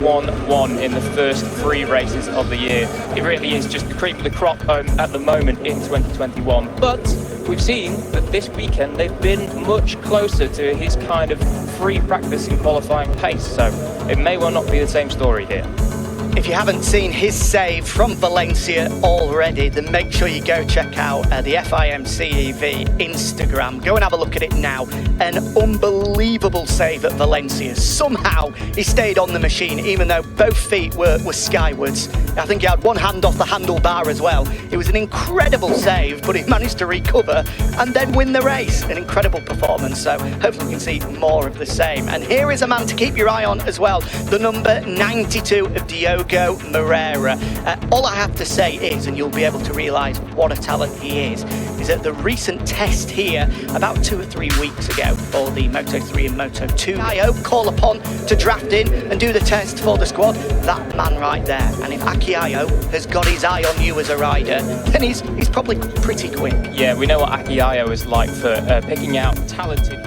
1-1 in the first 3 races of the year. It really is just the cream of the crop at the moment in 2021. But we've seen that this weekend they've been much closer to his kind of free practice and qualifying pace. So it may well not be the same story here. If you haven't seen his save from Valencia already, then make sure you go check out the FIM CEV Instagram. Go and have a look at it now. An unbelievable save at Valencia. Somehow he stayed on the machine, even though both feet were skywards. I think he had one hand off the handlebar as well. It was an incredible save, but he managed to recover and then win the race. An incredible performance, so hopefully we can see more of the same. And here is a man to keep your eye on as well, the number 92 of Diogo Moreira. All I have to say is, and you'll be able to realise what a talent he is that the recent test here about 2 or 3 weeks ago for the Moto3 and Moto2, I call upon to draft in and do the test for the squad, that man right there. And if Akhir has got his eye on you as a rider, then he's probably pretty quick. Yeah, we know what Akhir is like for picking out talented.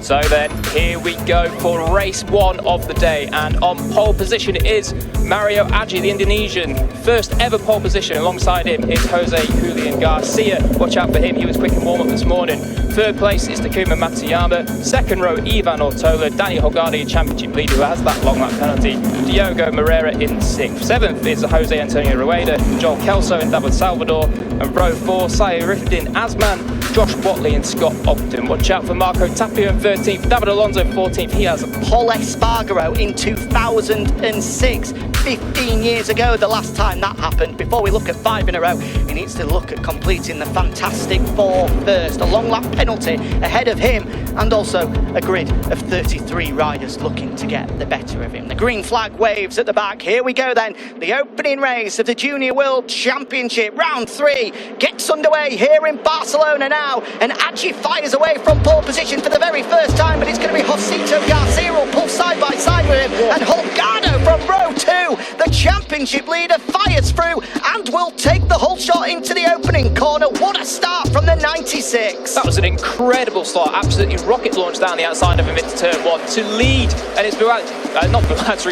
So then, here we go for race 1 of the day, and on pole position is Mario Aji, the Indonesian. First ever pole position. Alongside him is Jose Julian Garcia. Watch out for him, he was quick in warm-up this morning. Third place is Takuma Matsuyama. Second row, Ivan Ortola. Danny Holgado, championship leader, who has that long lap penalty. Diogo Moreira in 6th. 7th is Jose Antonio Rueda, Joel Kelso and David Salvador. And row 4, Syarifuddin Azman, Josh Watley and Scott Ogden. Watch out for Marco Tapio in 13th, David Alonso 14th. He has Paul Espargaro in 2006. 15 years ago, the last time that happened. Before we look at 5 in a row, he needs to look at completing the fantastic 4 first. A long lap penalty ahead of him, and also a grid of 33 riders looking to get the better of him. The green flag waves at the back. Here we go then. The opening race of the Junior World Championship, round 3, gets underway here in Barcelona now. And Aji fires away from pole position for the very first time, but it's going to be Josito Garcia will pull side by side with him. And Holgado from row 2, the championship leader, fires through and will take the whole shot into the opening corner. What a start from the 96. That was an incredible start, absolutely rocket launch down the outside of him into turn 1 to lead. And it's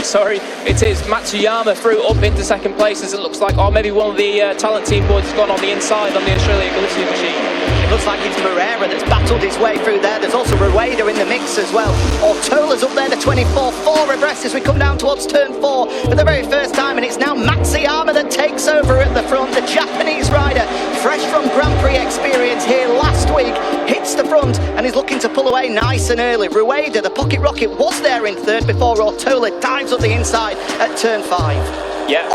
sorry, it is Matsuyama through up into second place, as it looks like, or maybe one of the talent team boys has gone on the inside on the Australia Galicia machine. It looks like it's Moreira that's battled his way through there. There's also Rueda in the mix as well. Ortola's up there, the 24, 4 abreast as we come down towards turn 4 for the very first time, and it's now Matsuyama that takes over at the front. The Japanese rider, fresh from Grand Prix experience here last week, hits the front and is looking to pull away nice and early. Rueda, the pocket rocket, was there in 3rd before Ortola dives up the inside at turn 5. Yeah,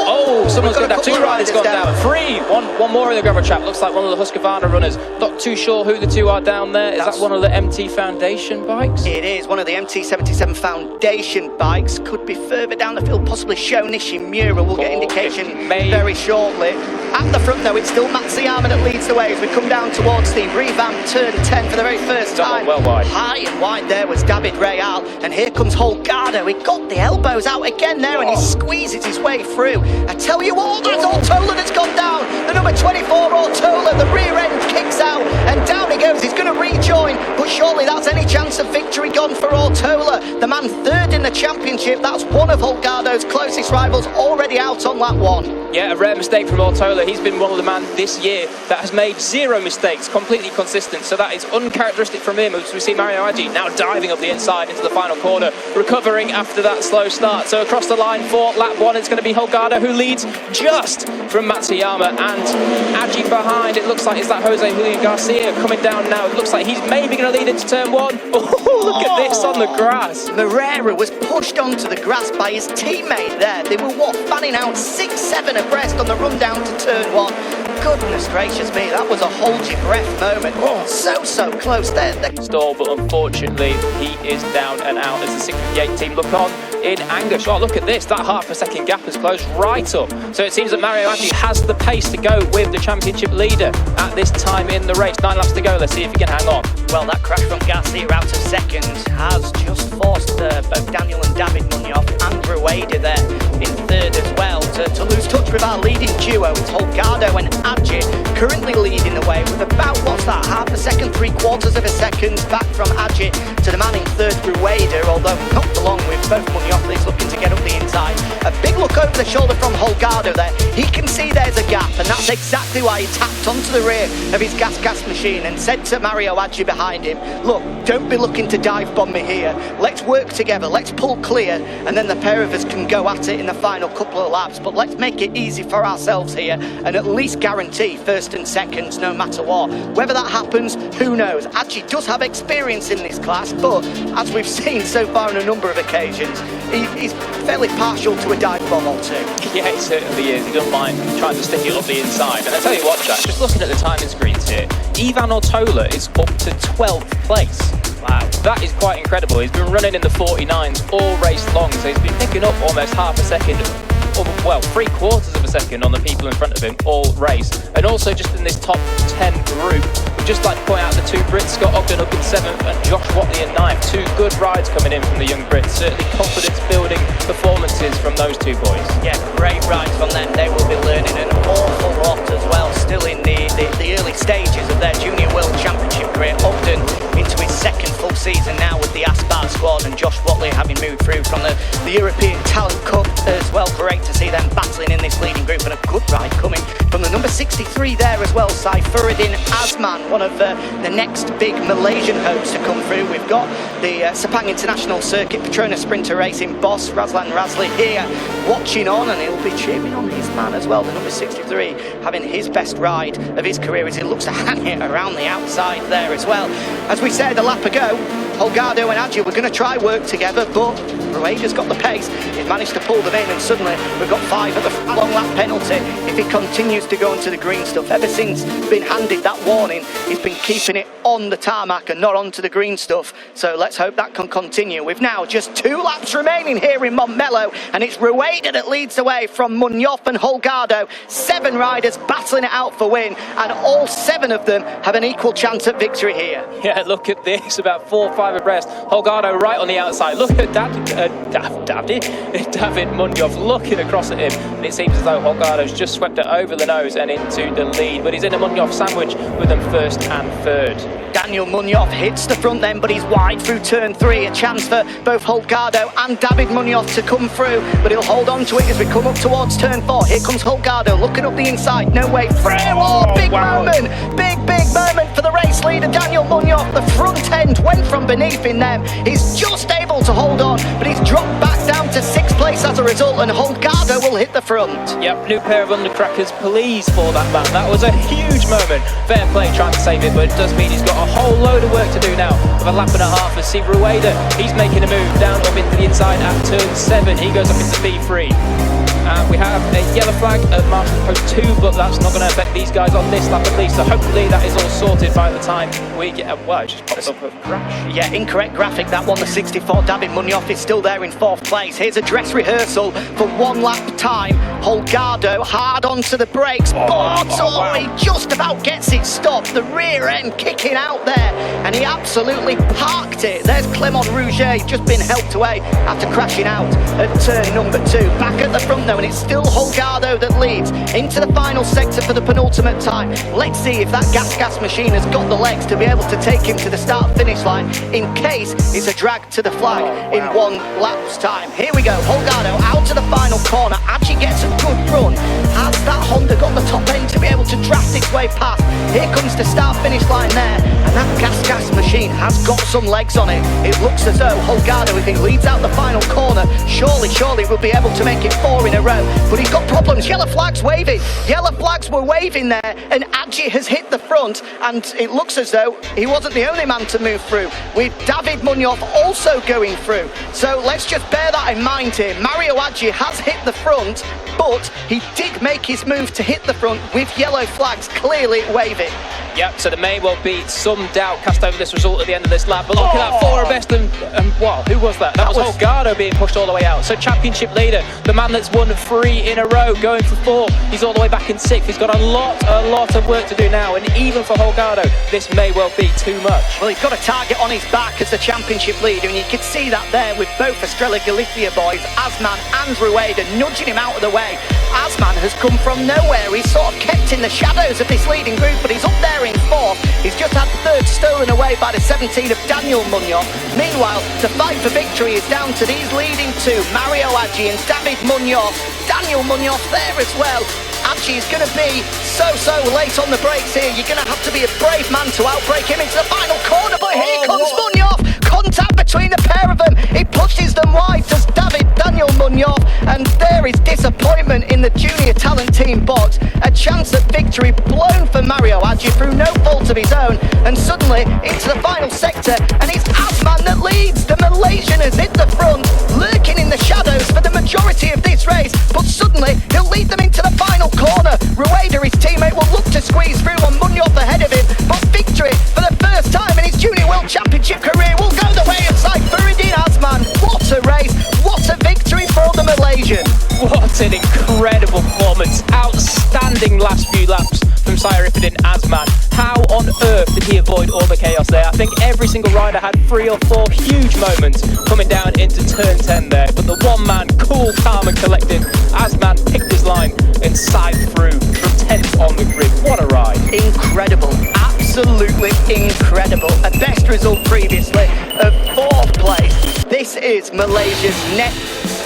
someone's gone down. 2 riders gone down. 3, one more in the gravel trap. Looks like one of the Husqvarna runners. Not too sure who the 2 are down there. Is that one of the MT Foundation bikes? It is one of the MT77 Foundation bikes. Could be further down the field, possibly Shonichi Miura. We'll get indication very shortly. At the front though, it's still Matsuyama that leads the way as we come down towards the revamped turn 10 for the very first time. Well wide. High and wide there was David Real, and here comes Holgado. He got the elbows out again there and he squeezes his way through. I tell you what, there's Ortola that's gone down. The number 24 Ortola, the rear end kicks out and down he goes. He's going to rejoin, but surely that's any chance of victory gone for Ortola. The man 3rd in the championship. That's one of Holgado's closest rivals already out on lap 1. Yeah, a rare mistake from Ortola. He's been one of the men this year that has made 0 mistakes, completely consistent. So that is uncharacteristic from him. As we see Mario Aji now diving up the inside into the final corner, recovering after that slow start. So across the line for lap 1, it's going to be Holgado who leads just from Matsuyama, and Aji behind. It looks like, is that Jose Julian Garcia coming down now? It looks like he's maybe going to lead into turn 1. Oh, look at this on the grass. Moreira was pushed onto the grass by his teammate there. They were fanning out 6-7 abreast on the run down to turn 1. Goodness gracious me, that was a hold your breath moment. So close there. Stall, but unfortunately he is down and out as the 658 team look on in anger. Oh, look at this, that half a second gap has closed right up. So it seems that Mario actually has the pace to go with the championship leader at this time in the race. 9 laps to go, let's see if he can hang on. Well, that crash from Garcia out of second has just forced both Daniel and David Munoz and Rueda there in 3rd as well to lose touch with our leading duo. It's Holgado and Aji currently leading the way with about, what's that, half a second, 3/4 of a second back from Akhir to the man in third, Rueda, although not for long with both Munoz looking to get up the inside. A big look over the shoulder from Holgado there. He can see there's a gap, and that's exactly why he tapped onto the rear of his gas machine and said to Mario Akhir behind him, look, don't be looking to dive bomb me here. Let's work together, let's pull clear, and then the pair of us can go at it in the final couple of laps. But let's make it easy for ourselves here and at least guarantee first and seconds no matter what. Whether that happens, who knows? Akhir does have experience in this class, but as we've seen so far on a number of occasions, he's fairly partial to a dive bomb or two. Yeah, he certainly is. He doesn't mind trying to stick it up the inside. And I tell you what, Jack, just looking at the timing screens here, Ivan Ortola is up to 12th place. Wow, that is quite incredible. He's been running in the 49s all race long, so he's been picking up almost half a second, well, 3/4 of a second on the people in front of him all race. And also just in this top 10 group, we'd just like to point out the two Brits, Scott Ogden up in 7th and Josh Watley in 9th. Two good rides coming in from the young Brits. Certainly confidence building performances from those two boys. Yeah, great rides from them. They will be learning an awful lot as well, still in the early stages of their Junior World Championship career. Ogden into his second full season now with the Aspar squad, and Josh Watley having moved through from the European Talent Cup as well. Great to see them battling in this leading group, and a good ride coming from the number 63 there as well, Syarifuddin Azman, one of the next big Malaysian hopes to come through. We've got the Sepang International Circuit Petronas Sprinter Racing boss Razlan Razli here watching on, and he'll be cheering on his man as well, the number 63, having his best ride of his career as he looks to hang it around the outside there as well. As we said a lap ago, Holgado and Akhir were going to try work together, but Rueda's got the pace. He's managed to pull them in, and suddenly we've got 5 at the long lap penalty if he continues to go into the green stuff. Ever since been handed that warning, he's been keeping it on the tarmac and not onto the green stuff. So let's hope that can continue. We've now just 2 laps remaining here in Montmello, and it's Rueda that leads the way from Munoz and Holgado. 7 riders battling it out for win, and all 7 of them have an equal chance at victory here. Yeah, look at this, about 4 or 5 abreast. Holgado right on the outside. Look at David Munoz looking across at him, and it seems as though Holgado's just swept it over the nose and into the lead, but he's in a Munoz sandwich with them first and third. Daniel Munoz hits the front then, but he's wide through turn 3. A chance for both Holgado and David Munoz to come through, but he'll hold on to it as we come up towards turn 4. Here comes Holgado looking up the inside. No way through. Oh, big moment. Big moment for the race leader, Daniel Munoz. The front end went from beneath in them. He's just able to hold on, but he's dropped back down to 6th place as a result, and Holgado will hit the front. Yep, new pair of undercrackers, please, for that man. That was a huge moment. Fair play trying to save it, but it does mean he's got a whole load of work to do now. With a lap and a half as see Rueda, he's making a move down up into the inside at turn 7. He goes up into P3. We have a yellow flag at marshal post 2, but that's not going to affect these guys on this lap at least. So hopefully that is all sorted by the time we get. Well, it just pops up a crash. Yeah, incorrect graphic that one. The 64 David Munoz is still there in 4th place. Here's a dress rehearsal for 1 lap time. Holgado hard onto the brakes, but he just about gets it stopped. The rear end kicking out there, and he absolutely parked it. There's Clement Rouget just been helped away after crashing out at turn number 2. Back at the front though, and it's still Holgado that leads into the final sector for the penultimate time. Let's see if that gas machine has got the legs to be able to take him to the start-finish line in case it's a drag to the flag in 1 lap's time. Here we go, Holgado out to the final corner. Akhir gets a good run. Has that Honda got the top end to be able to draft its way past? Here comes the start-finish line there, and that gas machine has got some legs on it. It looks as though Holgado, if he leads out the final corner, surely will be able to make it 4 in a row. But he's got problems. Yellow flags waving. Yellow flags were waving there, and Akhir has hit the front, and it looks as though he wasn't the only man to move through, with David Munoz also going through. So let's just bear that in mind here. Mario Akhir has hit the front, but he did make his move to hit the front with yellow flags clearly waving. Yep, so there may well be some doubt cast over this result at the end of this lap, but look at that 4 abreast and wow, who was that? That was Holgado being pushed all the way out. So championship leader, the man that's won 3 in a row, going for 4. He's all the way back in 6th. He's got a lot of work to do now, and even for Holgado, this may well be too much. Well, he's got a target on his back as the championship leader, and you can see that there with both Estrella Galicia boys, Azman and Rueda, nudging him out of the way. Azman has come from nowhere. He's sort of kept in the shadows of this leading group, but he's up there in fourth. He's just had third stolen away by the 17 of Daniel Munoz. Meanwhile, the fight for victory is down to these leading two, Mario Adji and David Munoz. Daniel Munoz there as well. Adji is going to be so late on the brakes here. You're going to have to be a brave man to outbrake him into the final corner, but here comes Munoz. Contact between the pair of them. He pushes them wide, does Daniel Munoz, and there is disappointment in the junior talent team box. A chance at victory blown for Mario Adji through no fault of his own, and suddenly into the final sector, and it's Azman that leads. The Malaysian is in the front, lurking in the shadows for the majority of this race, but suddenly he'll lead them into the final corner. Rueda, his teammate, will look to squeeze through on Munoz ahead of him, but victory for the first time in his junior world championship career will go the way of Syarifuddin Azman. What a race, what a victory for the Malaysian. What an incredible performance. Outstanding last few laps from Syarifuddin Azman. How on earth did he avoid all the chaos there? I think every single rider had 3 or 4 huge moments coming down into turn 10 there, but the one man, cool, calm and collected, Azman picked his line and scythed through from 10th on the grid. What a ride. Incredible, absolutely incredible. A best result previously of 4th place. This is Malaysia's next